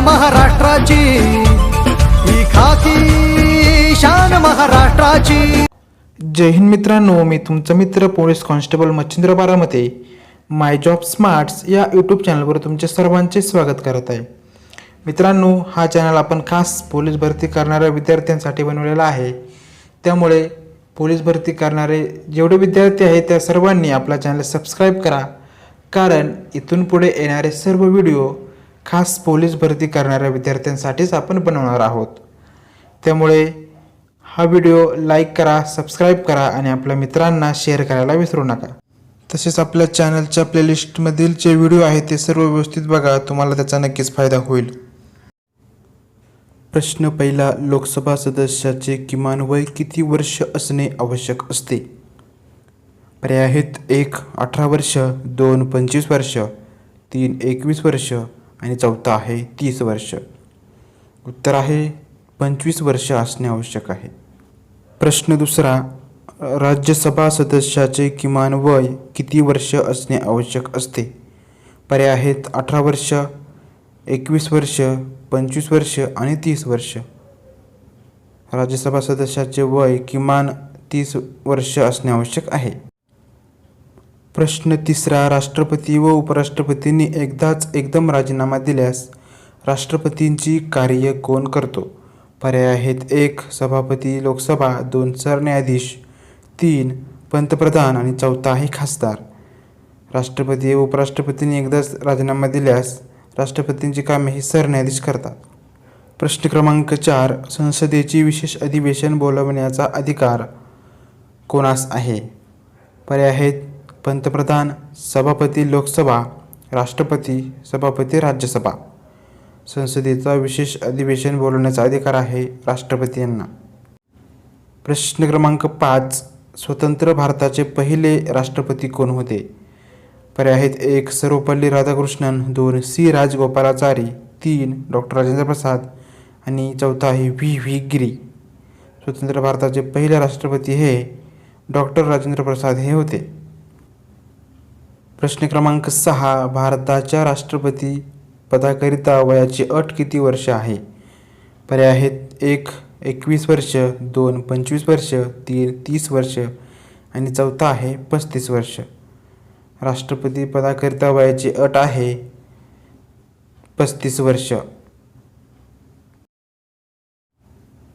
महाराष्ट्राची, ही खाकी शान महाराष्ट्राची. जय हिंद मित्रांनो, मी तुमचा मित्र पोलीस कॉन्स्टेबल मच्छिंद्र बारामते माय जॉब स्मार्ट्स या यूट्यूब चॅनलवर तुमचे सर्वांचे स्वागत करत आहे. मित्रांनो, हा चॅनल आपण खास पोलीस भरती करणाऱ्या विद्यार्थ्यांसाठी बनवलेला आहे. त्यामुळे पोलीस भरती करणारे जेवढे विद्यार्थी आहेत त्या सर्वांनी आपला चॅनल सबस्क्राईब करा, कारण इथून पुढे येणारे सर्व व्हिडिओ खास पोलीस भरती करणाऱ्या विद्यार्थ्यांसाठीच आपण बनवणार आहोत. त्यामुळे हा व्हिडिओ लाईक करा, सबस्क्राईब करा आणि आपल्या मित्रांना शेअर करायला विसरू नका. तसेच आपल्या चॅनलच्या प्लेलिस्टमधील जे व्हिडिओ आहेत ते सर्व व्यवस्थित बघा, तुम्हाला त्याचा नक्कीच फायदा होईल. प्रश्न पहिला, लोकसभा सदस्याचे किमान वय किती वर्ष असणे आवश्यक असते? पर्याय आहेत: 1. 18 वर्ष, 2. 25 वर्ष, 3. 21 वर्ष आणि 4 आहे 30 वर्ष. उत्तर आहे 25 वर्ष असणे आवश्यक आहे. प्रश्न दुसरा, राज्यसभा सदस्याचे किमान वय किती वर्ष असणे आवश्यक असते? पर्याय आहेत: 18 वर्ष, 21 वर्ष, 25 वर्ष आणि 30 वर्ष. राज्यसभा सदस्याचे वय किमान 30 वर्ष असणे आवश्यक आहे. प्रश्न तिसरा, राष्ट्रपती व उपराष्ट्रपतींनी एकदाच एकदम राजीनामा दिल्यास राष्ट्रपतींची कार्य कोण करतो? पर्याय आहेत: 1. सभापती लोकसभा, 2. सरन्यायाधीश, 3. पंतप्रधान आणि 4 आहे खासदार. राष्ट्रपती व उपराष्ट्रपतींनी एकदाच राजीनामा दिल्यास राष्ट्रपतींची कामे ही सरन्यायाधीश करतात. प्रश्न क्रमांक 4, संसदेचे विशेष अधिवेशन बोलवण्याचा अधिकार कोणास आहे? पर्याय आहेत: पंतप्रधान, सभापती लोकसभा, राष्ट्रपती, सभापती राज्यसभा. संसदेचा विशेष अधिवेशन बोलवण्याचा अधिकार आहे राष्ट्रपती यांना. प्रश्न क्रमांक 5, स्वतंत्र भारताचे पहिले राष्ट्रपती कोण होते? पर्याय आहेत: 1. सर्वपल्ली राधाकृष्णन, 2. सी राजगोपालाचारी, 3. डॉक्टर राजेंद्र प्रसाद आणि 4 आहे व्ही गिरी. स्वतंत्र भारताचे पहिले राष्ट्रपती हे डॉक्टर राजेंद्र प्रसाद हे होते. प्रश्न क्रमांक 6, भारताच्या राष्ट्रपती पदाकरिता वयाची अट किती वर्ष आहे? पर्याय आहेत: 1. 21 वर्ष, 2. 25 वर्ष, 3. 30 वर्ष आणि 4 आहे 35 वर्ष. राष्ट्रपती पदाकरिता वयाची अट आहे 35 वर्ष.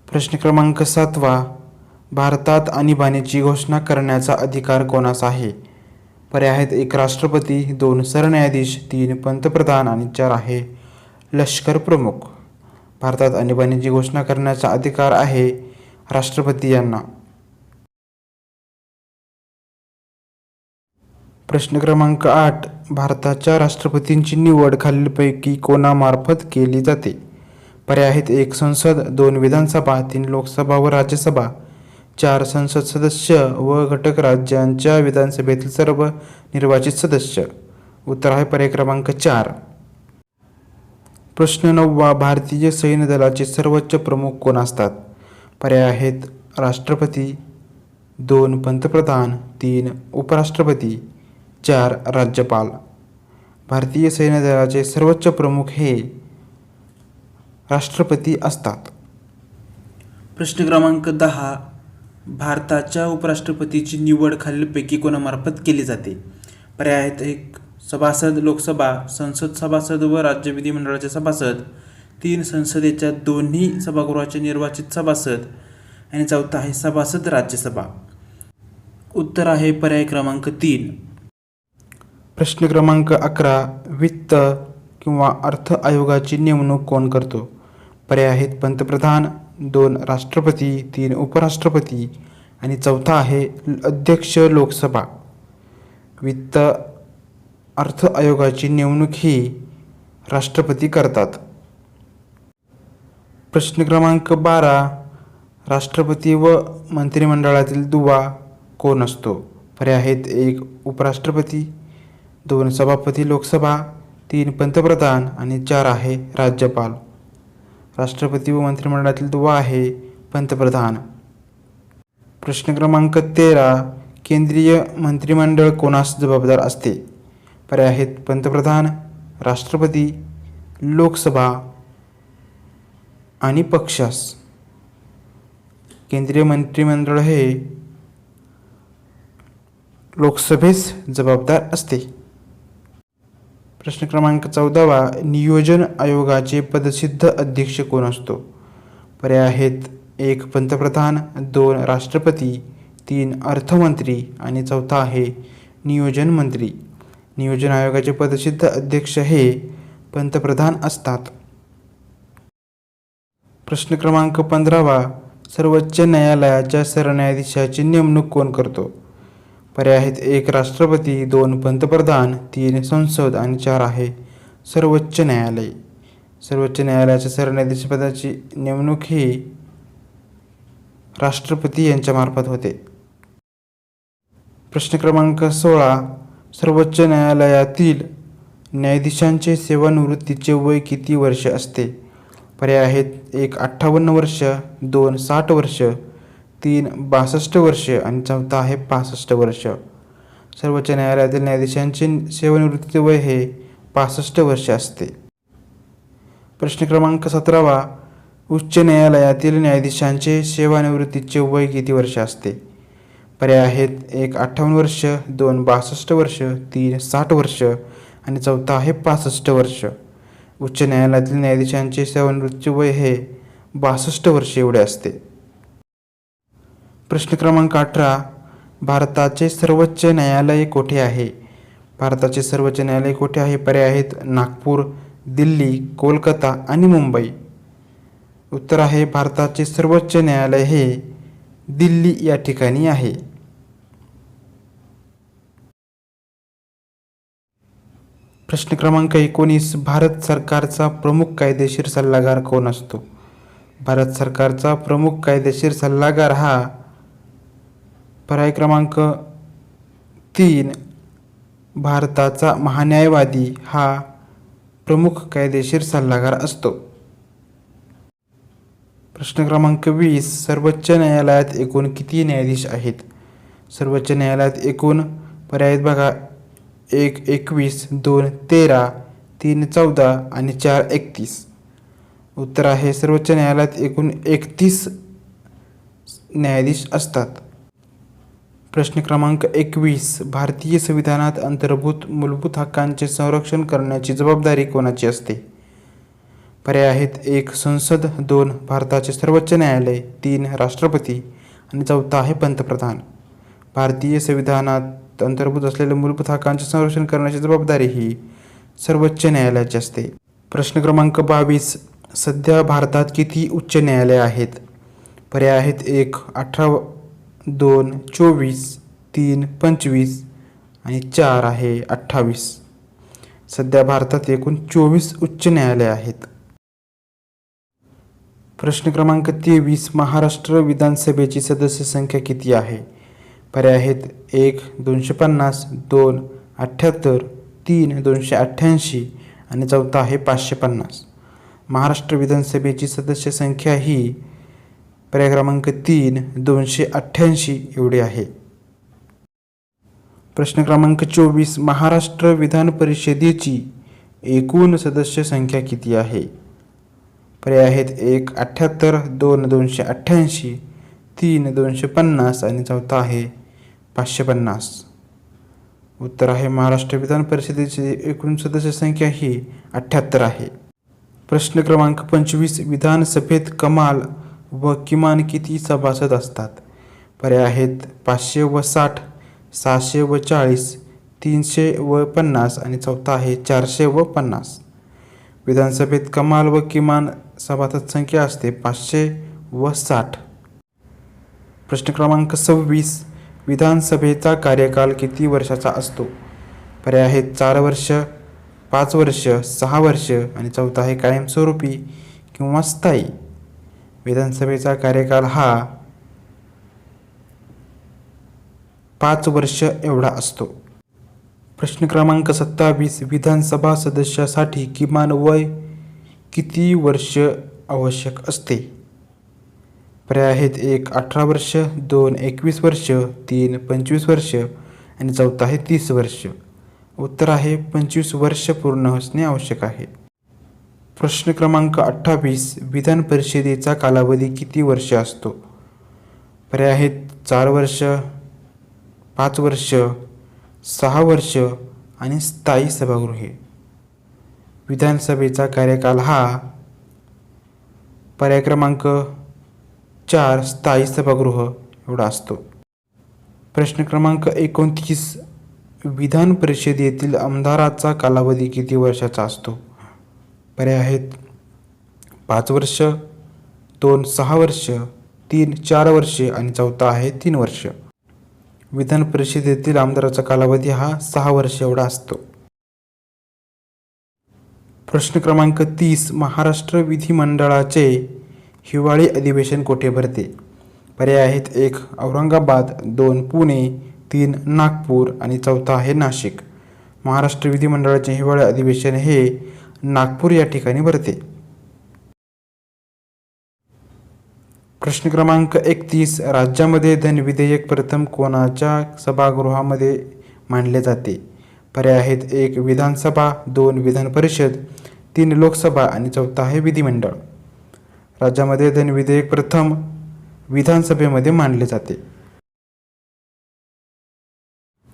प्रश्न क्रमांक 7, भारतात आणीबाणीची घोषणा करण्याचा अधिकार कोणास आहे? पर्याय आहेत: 1. राष्ट्रपती, 2. सरन्यायाधीश, 3. पंतप्रधान आणि 4 आहे लष्कर प्रमुख. भारतात आणीबाणीची घोषणा करण्याचा अधिकार आहे राष्ट्रपती यांना. प्रश्न क्रमांक 8, भारताच्या राष्ट्रपतींची निवड खालीलपैकी कोणामार्फत केली जाते? पर्याय आहेत: 1. संसद, 2. विधानसभा, 3. लोकसभा व राज्यसभा, 4. संसद सदस्य व घटक राज्यांच्या विधानसभेतील सर्व निर्वाचित सदस्य. उत्तर आहे पर्याय क्रमांक 4. प्रश्न 9, भारतीय सैन्य दलाचे सर्वोच्च प्रमुख कोण असतात? पर्याय आहेत: राष्ट्रपती, 2. पंतप्रधान, 3. उपराष्ट्रपती, 4. राज्यपाल. भारतीय सैन्य दलाचे सर्वोच्च प्रमुख हे राष्ट्रपती असतात. प्रश्न क्रमांक 10, भारताच्या उपराष्ट्रपतीची निवड खालीलपैकी कोणामार्फत केली जाते? पर्याय आहेत: 1. सभासद लोकसभा, संसद सभासद व राज्य विधिमंडळाचे सभासद, 3. संसदेच्या दोन्ही सभागृहाचे निर्वाचित सभासद आणि 4 आहे सभासद राज्यसभा. उत्तर आहे पर्याय क्रमांक 3. प्रश्न क्रमांक 11, वित्त किंवा अर्थ आयोगाची नेमणूक कोण करतो? पर्याय आहेत: पंतप्रधान, 2. राष्ट्रपती, 3. उपराष्ट्रपती आणि 4 आहे अध्यक्ष लोकसभा. वित्त अर्थ आयोगाची नेमणूक ही राष्ट्रपती करतात. प्रश्न क्रमांक 12, राष्ट्रपती व मंत्रिमंडळातील दुवा कोण असतो? पर्याय आहेत: 1. उपराष्ट्रपती, 2. सभापती लोकसभा, 3. पंतप्रधान आणि 4 आहे राज्यपाल. राष्ट्रपती व मंत्रिमंडळातील दुवा आहे पंतप्रधान. प्रश्न क्रमांक 13, केंद्रीय मंत्रिमंडळ कोणास जबाबदार असते? पर्याय आहेत: पंतप्रधान, राष्ट्रपती, लोकसभा आणि पक्षास. केंद्रीय मंत्रिमंडळ हे लोकसभेस जबाबदार असते. प्रश्न क्रमांक 14, नियोजन आयोगाचे पदसिद्ध अध्यक्ष कोण असतो? पर्याय आहेत 1 पंतप्रधान, 2 राष्ट्रपती, 3 अर्थमंत्री आणि चौथा आहे नियोजन मंत्री. नियोजन आयोगाचे पदसिद्ध अध्यक्ष हे पंतप्रधान असतात. प्रश्न क्रमांक 15, सर्वोच्च न्यायालयाच्या सरन्यायाधीशाची नेमणूक कोण करतो? पर्याय आहेत 1 राष्ट्रपती, 2 पंतप्रधान, 3 संसद आणि 4 आहे सर्वोच्च न्यायालय. सर्वोच्च न्यायालयाच्या सरन्यायाधीशपदाची नेमणूक ही राष्ट्रपती यांच्यामार्फत होते. प्रश्न क्रमांक 16, सर्वोच्च न्यायालयातील न्यायाधीशांचे सेवानिवृत्तीचे वय किती वर्ष असते? पर्याय आहेत 1 58 वर्ष, 2 60 वर्ष, 3 62 वर्ष आणि चौथा आहे 65 वर्ष. सर्वोच्च न्यायालयातील न्यायाधीशांचे सेवानिवृत्तीचे वय हे 65 वर्ष असते. प्रश्न क्रमांक 17, उच्च न्यायालयातील न्यायाधीशांचे सेवानिवृत्तीचे वय किती वर्ष असते? पर्याय आहेत 1 58 वर्ष, 2 62 वर्ष, 3 60 वर्ष आणि चौथा आहे 65 वर्ष. उच्च न्यायालयातील न्यायाधीशांचे सेवानिवृत्तीचे वय हे 62 वर्ष एवढे असते. प्रश्न क्रमांक 18, भारताचे सर्वोच्च न्यायालय कोठे आहे? भारताचे सर्वोच्च न्यायालय कोठे आहे? पर्याय आहेत नागपूर, दिल्ली, कोलकाता आणि मुंबई. उत्तर आहे भारताचे सर्वोच्च न्यायालय हे दिल्ली या ठिकाणी आहे. प्रश्न क्रमांक 19, भारत सरकारचा प्रमुख कायदेशीर सल्लागार कोण असतो? भारत सरकारचा प्रमुख कायदेशीर सल्लागार हा पर्याय क्रमांक 3 भारताचा महान्यायवादी हा प्रमुख कायदेशीर सल्लागार असतो. प्रश्न क्रमांक 20, सर्वोच्च न्यायालयात एकूण किती न्यायाधीश आहेत? सर्वोच्च न्यायालयात एकूण पर्याय बघा 1 21, 2 13, 3 14 आणि 4 31. उत्तर आहे सर्वोच्च न्यायालयात एकूण 31 न्यायाधीश असतात. प्रश्न क्रमांक 21, भारतीय संविधानात अंतर्भूत मूलभूत हक्कांचे संरक्षण करण्याची जबाबदारी कोणाची असते? पर्याय आहेत 1 संसद, 2 भारताचे सर्वोच्च न्यायालय, 3 राष्ट्रपती आणि चौथा आहे पंतप्रधान. भारतीय संविधानात अंतर्भूत असलेल्या मूलभूत हक्कांचे संरक्षण करण्याची जबाबदारी ही सर्वोच्च न्यायालयाची असते. प्रश्न क्रमांक 22, सध्या भारतात किती उच्च न्यायालये आहेत? पर्याय आहेत 1 18, 2 24, 3 25 आणि 4 आहे 28. सध्या भारतात एकूण 24 उच्च न्यायालये आहेत. प्रश्न क्रमांक 23, महाराष्ट्र विधानसभेची सदस्य संख्या किती आहे? पर्याय आहेत 1 250, 2 78, 3 288 आणि चौथा आहे 550. महाराष्ट्र विधानसभेची सदस्य संख्या ही पर्याय क्रमांक 3 288 एवढी आहे. प्रश्न क्रमांक 24, महाराष्ट्र विधान परिषदेची एकूण सदस्य संख्या किती आहे? पर्याय आहेत 1 78, 2 288, 3 250 आणि चौथा आहे 550. उत्तर आहे महाराष्ट्र विधान परिषदेची एकूण सदस्य संख्या ही 78 आहे. प्रश्न क्रमांक 25, विधानसभेत कमाल व किमान किती सभासद असतात? पर्याय आहेत 560, 640, 350 आणि चौथा आहे 450. विधानसभेत कमाल व किमान सभासद संख्या असते 560. प्रश्न क्रमांक 26, विधानसभेचा कार्यकाल किती वर्षाचा असतो? पर्याय आहेत 4 वर्ष, 5 वर्ष, 6 वर्ष आणि चौथा आहे कायमस्वरूपी किंवा स्थायी. विधानसभेचा कार्यकाल हा 5 वर्ष एवढा असतो. प्रश्न क्रमांक 27, विधानसभा सदस्यासाठी किमान वय किती वर्ष आवश्यक असते? पर्याय आहेत 1 18 वर्ष, 2 21 वर्ष, 3 25 वर्ष आणि चौथा आहे 30 वर्ष. उत्तर आहे 25 वर्ष पूर्ण असणे आवश्यक आहे. प्रश्न क्रमांक 28. विधान परिषदेचा कालावधी किती वर्ष असतो? पर्याय आहेत 4 वर्ष, 5 वर्ष, 6 वर्ष आणि स्थायी सभागृहे. विधानसभेचा कार्यकाल हा पर्याय क्रमांक 4 स्थायी सभागृह एवढा असतो. प्रश्न क्रमांक 29. विधान परिषदेतील आमदाराचा कालावधी किती वर्षाचा असतो? पर्याय आहेत 5 वर्ष, 2 6 वर्ष, 3 4 वर्षे आणि चौथा आहे 3 वर्ष. विधान परिषदेतील आमदाराचा कालावधी हा 6 वर्ष एवढा असतो. प्रश्न क्रमांक 30. महाराष्ट्र विधिमंडळाचे हिवाळी अधिवेशन कोठे भरते? पर्याय आहेत 1 औरंगाबाद, 2 पुणे, 3 नागपूर आणि चौथा आहे नाशिक. महाराष्ट्र विधिमंडळाचे हिवाळी अधिवेशन हे नागपूर या ठिकाणी भरते. प्रश्न क्रमांक 31. राज्यामध्ये धन विधेयक प्रथम कोणाच्या सभागृहामध्ये मांडले जाते? पर्याय आहेत 1 विधानसभा, 2 विधान परिषद, 3 लोकसभा आणि चौथा आहे विधिमंडळ. राज्यामध्ये धन विधेयक प्रथम विधानसभेमध्ये मांडले जाते.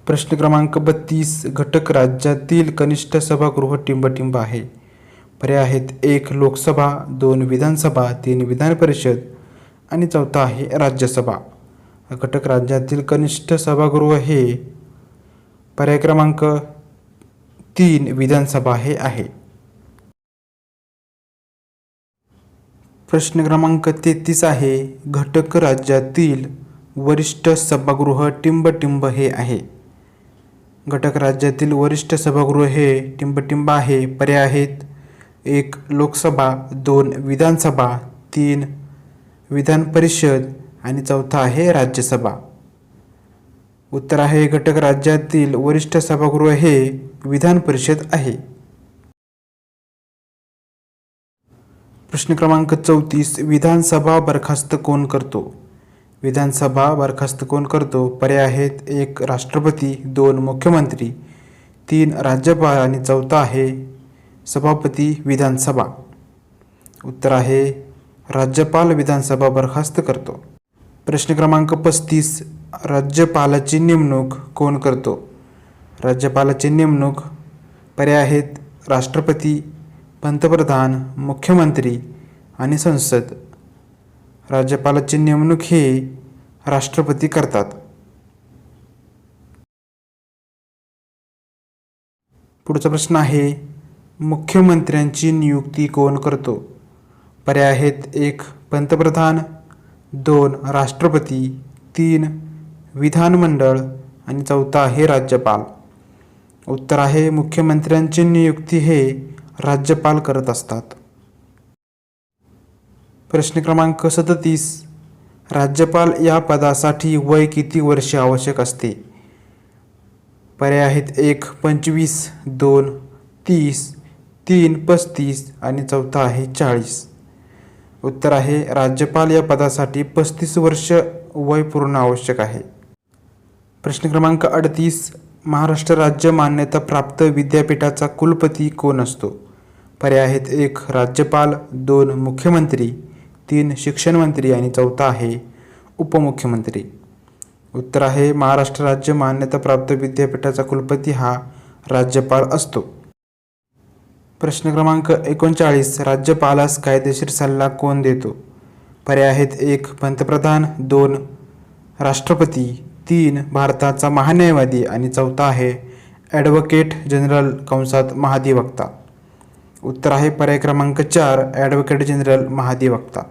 प्रश्न क्रमांक 32. घटक राज्यातील कनिष्ठ सभागृह टिंबटिंब आहे. पर्याय आहेत 1 लोकसभा, 2 विधानसभा, 3 विधान परिषद आणि चौथा आहे राज्यसभा. घटक राज्यातील कनिष्ठ सभागृह हे पर्याय क्रमांक 3 विधानसभा हे आहे. प्रश्न क्रमांक 33 आहे. घटक राज्यातील वरिष्ठ सभागृह टिंबटिंब हे आहे. घटक राज्यातील वरिष्ठ सभागृह हे टिंबटिंब आहे. पर्याय आहेत 1 लोकसभा, 2 विधानसभा, 3 विधान परिषद आणि चौथा आहे राज्यसभा. उत्तर आहे घटक राज्यातील वरिष्ठ सभागृह हे विधान परिषद आहे. प्रश्न क्रमांक 34. विधानसभा बरखास्त कोण करतो? विधानसभा बरखास्त कोण करतो? पर्याय आहेत 1 राष्ट्रपती, 2 मुख्यमंत्री, 3 राज्यपाल आणि चौथा आहे सभापती विधानसभा. उत्तर आहे राज्यपाल विधानसभा बरखास्त करतो. प्रश्न क्रमांक 35. राज्यपालाची नेमणूक कोण करतो? राज्यपालाची नेमणूक पर्याय आहेत राष्ट्रपती, पंतप्रधान, मुख्यमंत्री आणि संसद. राज्यपालाची नेमणूक हे राष्ट्रपती करतात. पुढचा प्रश्न आहे मुख्यमंत्र्यांची नियुक्ती कोण करतो? पर्याय आहेत 1 पंतप्रधान, 2 राष्ट्रपती, 3 विधानमंडळ आणि चौथा आहे राज्यपाल. उत्तर आहे मुख्यमंत्र्यांची नियुक्ती हे राज्यपाल करत असतात. प्रश्न क्रमांक 37. राज्यपाल या पदासाठी वय किती वर्षे आवश्यक असते? पर्याय आहेत 1 25, 2 30, 3 35 आणि चौथा आहे 40. उत्तर आहे राज्यपाल या पदासाठी 35 वर्ष वय पूर्ण आवश्यक आहे. प्रश्न क्रमांक 38. महाराष्ट्र राज्य मान्यता प्राप्त विद्यापीठाचा कुलपती कोण असतो? पर्याय आहेत 1 राज्यपाल, 2 मुख्यमंत्री, 3 शिक्षण मंत्री आणि चौथा आहे उपमुख्यमंत्री. उत्तर आहे महाराष्ट्र राज्य मान्यता प्राप्त विद्यापीठाचा कुलपती हा राज्यपाल असतो. प्रश्न क्रमांक 39. राज्यपालास कायदेशीर सल्ला कोण देतो? पर्याय आहेत 1 पंतप्रधान, 2 राष्ट्रपती, 3 भारताचा महान्यायवादी आणि चौथा आहे ॲडव्होकेट जनरल कंसात महाधिवक्ता. उत्तर आहे पर्याय क्रमांक 4 ॲडव्होकेट जनरल महाधिवक्ता.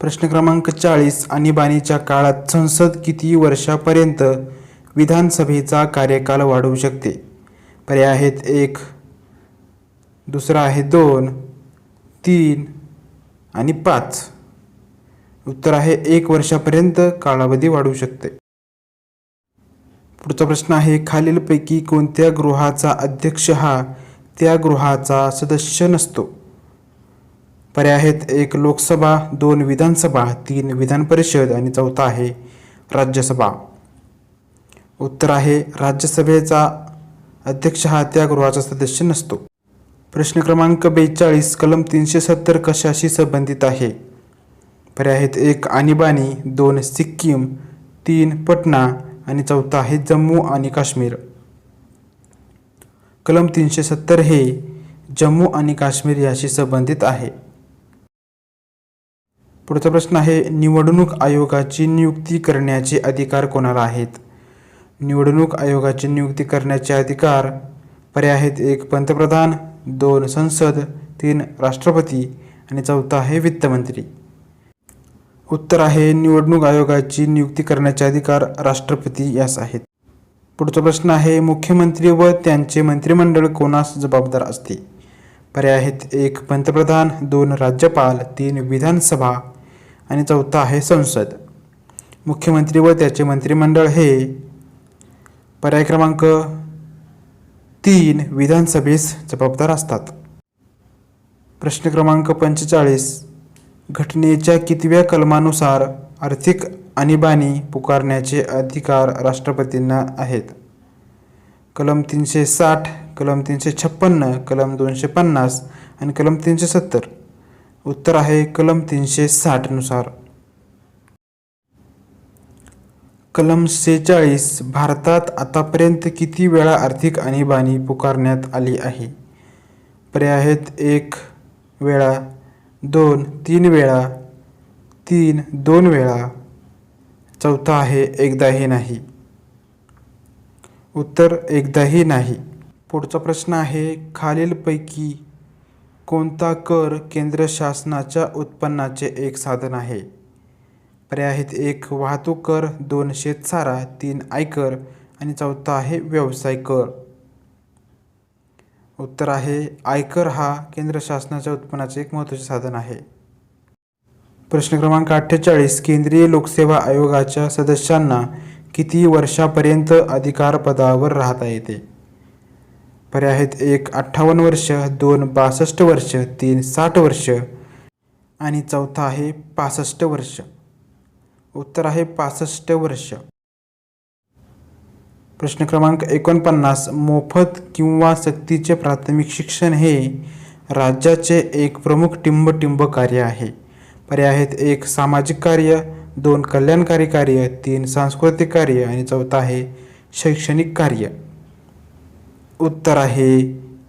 प्रश्न क्रमांक 40. आणीबाणीच्या काळात संसद किती वर्षापर्यंत विधानसभेचा कार्यकाल वाढवू शकते? पर्याय आहेत 1, दुसरा आहे 2, 3 आणि 5. उत्तर आहे 1 वर्षापर्यंत कालावधी वाढवू शकते. पुढचा प्रश्न आहे खालीलपैकी कोणत्या गृहाचा अध्यक्ष हा त्या गृहाचा सदस्य नसतो? पर्याय आहेत 1 लोकसभा, 2 विधानसभा, 3 विधान परिषद आणि चौथा आहे राज्यसभा. उत्तर आहे राज्यसभेचा अध्यक्ष हा त्या गृहाचा सदस्य नसतो. प्रश्न क्रमांक 42 कलम 370 कशाशी संबंधित आहे? पर्याय आहेत 1 आणीबाणी, 2 सिक्कीम, 3 पटना आणि 4 आहे जम्मू आणि काश्मीर. कलम 370 हे जम्मू आणि काश्मीर याशी संबंधित आहे. पुढचा प्रश्न आहे निवडणूक आयोगाची नियुक्ती करण्याचे अधिकार कोणाला आहेत? निवडणूक आयोगाची नियुक्ती करण्याचे अधिकार पर्याय आहेत 1 पंतप्रधान, 2 संसद, 3 राष्ट्रपती आणि 4 आहे वित्तमंत्री. उत्तर आहे निवडणूक आयोगाची नियुक्ती करण्याचे अधिकार राष्ट्रपती यास आहेत. पुढचा प्रश्न आहे मुख्यमंत्री व त्यांचे मंत्रिमंडळ कोणास जबाबदार असते? पर्याय आहेत 1 पंतप्रधान, 2 राज्यपाल, 3 विधानसभा आणि 4 आहे संसद. मुख्यमंत्री व त्याचे मंत्रिमंडळ हे पर्याय क्रमांक 3 विधानसभेस जबाबदार असतात. प्रश्न क्रमांक 45 घटनेच्या कितव्या कलमानुसार आर्थिक आणीबाणी पुकारण्याचे अधिकार राष्ट्रपतींना आहेत? कलम 360, कलम 356, कलम 250 आणि कलम 370. उत्तर आहे कलम 360 नुसार. कलम 46 भारतात आतापर्यंत किती वेळा आर्थिक आणीबाणी पुकारण्यात आली आहे? पर्याय आहेत 1 वेळा, 2 3 वेळा, 3 2 वेळा, 4 आहे एकदाही नाही. उत्तर एकदाही नाही. पुढचा प्रश्न आहे खालीलपैकी कोणता कर केंद्र शासनाच्या उत्पन्नाचे एक साधन आहे? पर्याय आहेत 1 वाहतूक कर, 2 शेतसारा, 3 आयकर आणि 4 आहे व्यवसाय कर. उत्तर आहे आयकर हा केंद्र शासनाच्या उत्पन्नाचे एक महत्त्वाचे साधन आहे. प्रश्न क्रमांक 48 केंद्रीय लोकसेवा आयोगाच्या सदस्यांना किती वर्षापर्यंत अधिकार पदावर राहता येते? पर्याय आहेत 1 58 वर्ष, 2 62 वर्ष, 3 60 वर्ष आणि 4 आहे 65 वर्ष. उत्तर आहे 65 वर्ष. प्रश्न क्रमांक 49 मोफत किंवा सक्तीचे प्राथमिक शिक्षण हे राज्याचे एक प्रमुख टिंब कार्य आहे. पर्याय आहेत 1 सामाजिक कार्य, 2 कल्याणकारी कार्य, 3 सांस्कृतिक कार्य आणि 4 आहे शैक्षणिक कार्य. उत्तर आहे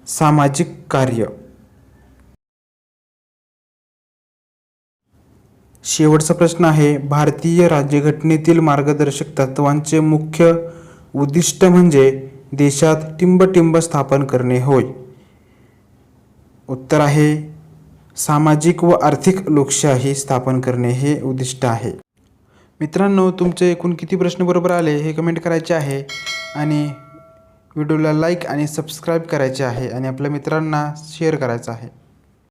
सामाजिक कार्य. शेवटचा प्रश्न आहे भारतीय राज्यघटनेतील मार्गदर्शक तत्त्वांचे मुख्य उद्दिष्ट म्हणजे देशात टिंब स्थापन करणे होय. उत्तर आहे सामाजिक व आर्थिक लोकशाही स्थापन करणे हे उद्दिष्ट आहे. मित्रांनो तुमचे एकूण किती प्रश्न बरोबर आले हे कमेंट करायचे आहे आणि व्हिडिओला लाईक आणि सबस्क्राईब करायचे आहे आणि आपल्या मित्रांना शेअर करायचं आहे.